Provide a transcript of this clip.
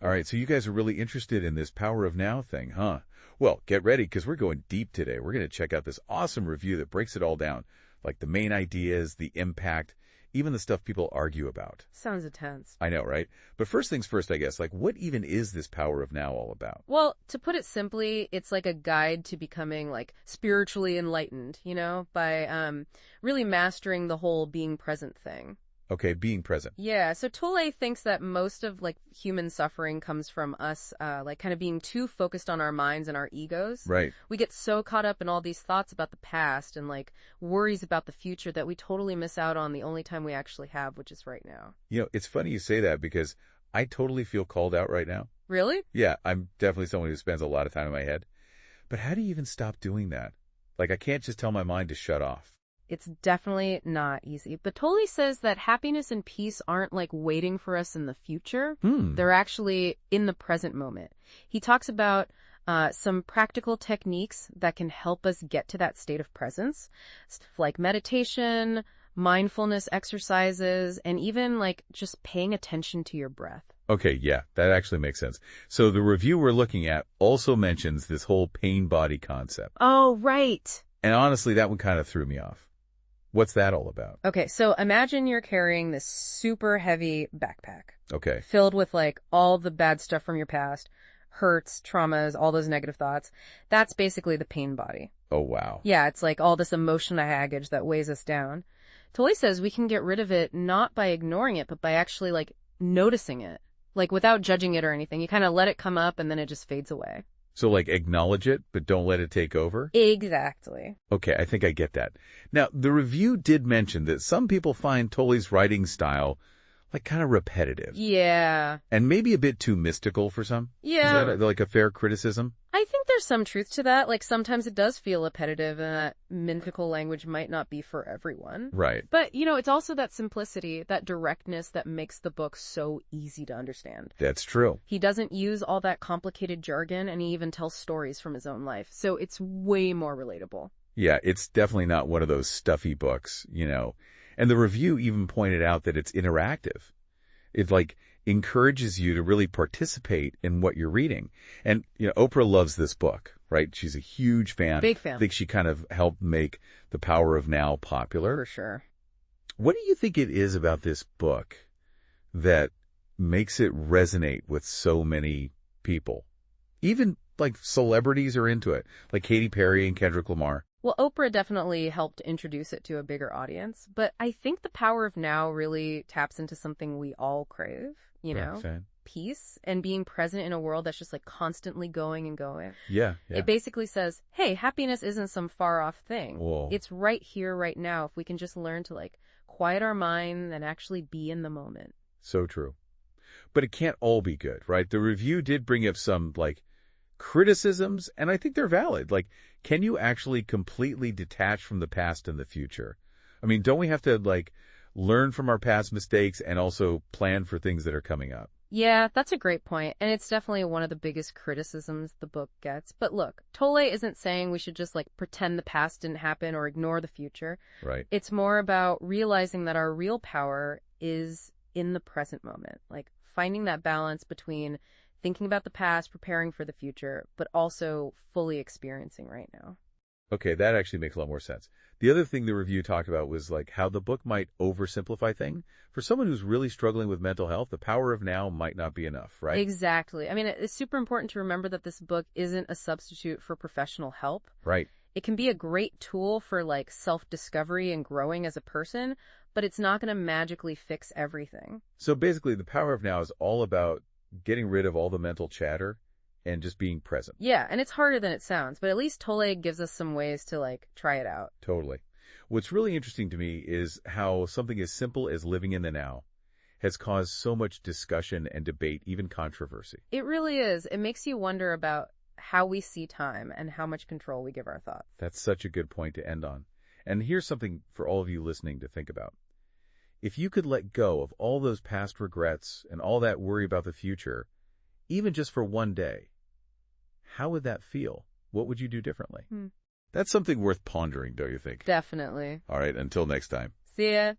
All right, so you guys are really interested in this power of now thing, huh? Well, get ready because we're going deep today. We're going to check out this awesome review that breaks it all down, like the main ideas, the impact, even the stuff people argue about. Sounds intense. I know, right? But first things first, I guess, like what even is this power of now all about? Well, to put it simply, it's like a guide to becoming like spiritually enlightened, by really mastering the whole being present thing. Okay, being present. Yeah, so Tolle thinks that most of like human suffering comes from us like kind of being too focused on our minds and our egos. Right. We get so caught up in all these thoughts about the past and like worries about the future that we totally miss out on the only time we actually have, which is right now. It's funny you say that because I totally feel called out right now. Really? Yeah, I'm definitely someone who spends a lot of time in my head. But how do you even stop doing that? Like, I can't just tell my mind to shut off. It's definitely not easy. But Tolle says that happiness and peace aren't like waiting for us in the future. They're actually in the present moment. He talks about some practical techniques that can help us get to that state of presence, stuff like meditation, mindfulness exercises, and even like just paying attention to your breath. Okay, yeah, that actually makes sense. So the review we're looking at also mentions this whole pain body concept. Oh, right. And honestly, that one kind of threw me off. What's that all about? Okay, so imagine you're carrying this super heavy backpack. Okay. Filled with like all the bad stuff from your past, hurts, traumas, all those negative thoughts. That's basically the pain body. Oh, wow. Yeah, it's like all this emotional baggage that weighs us down. Tolle says we can get rid of it not by ignoring it, but by actually like noticing it. Like without judging it or anything. You kind of let it come up and then it just fades away. So like acknowledge it, but don't let it take over? Exactly. Okay, I think I get that. Now, the review did mention that some people find Tolle's writing style like kind of repetitive. Yeah. And maybe a bit too mystical for some. Yeah. Is that like a fair criticism? I think there's some truth to that. Like sometimes it does feel repetitive and that mythical language might not be for everyone. Right. But, it's also that simplicity, that directness that makes the book so easy to understand. That's true. He doesn't use all that complicated jargon and he even tells stories from his own life. So it's way more relatable. Yeah, it's definitely not one of those stuffy books, And the review even pointed out that it's interactive. It like encourages you to really participate in what you're reading. And, Oprah loves this book, right? She's a huge fan. Big fan. I think she kind of helped make The Power of Now popular. For sure. What do you think it is about this book that makes it resonate with so many people? Even like celebrities are into it, like Katy Perry and Kendrick Lamar. Well, Oprah definitely helped introduce it to a bigger audience, but I think The Power of Now really taps into something we all crave, peace and being present in a world that's just like constantly going and going. Yeah. It basically says, hey, happiness isn't some far off thing. Whoa. It's right here, right now, if we can just learn to like quiet our mind and actually be in the moment. So true. But it can't all be good, right? The review did bring up some like criticisms, and I think they're valid. Like, can you actually completely detach from the past and the future? I mean, don't we have to like learn from our past mistakes and also plan for things that are coming up? Yeah, that's a great point, and it's definitely one of the biggest criticisms the book gets. But look, Tolle isn't saying we should just like pretend the past didn't happen or ignore the future. Right. It's more about realizing that our real power is in the present moment, like finding that balance between thinking about the past, preparing for the future, but also fully experiencing right now. Okay, that actually makes a lot more sense. The other thing the review talked about was like how the book might oversimplify things. For someone who's really struggling with mental health, The Power of Now might not be enough, right? Exactly. I mean, it's super important to remember that this book isn't a substitute for professional help. Right. It can be a great tool for like self-discovery and growing as a person, but it's not going to magically fix everything. So basically, The Power of Now is all about getting rid of all the mental chatter and just being present. Yeah, and it's harder than it sounds, but at least Tolle gives us some ways to like try it out. Totally. What's really interesting to me is how something as simple as living in the now has caused so much discussion and debate, even controversy. It really is. It makes you wonder about how we see time and how much control we give our thoughts. That's such a good point to end on. And here's something for all of you listening to think about. If you could let go of all those past regrets and all that worry about the future, even just for one day, how would that feel? What would you do differently? That's something worth pondering, don't you think? Definitely. All right, until next time. See ya.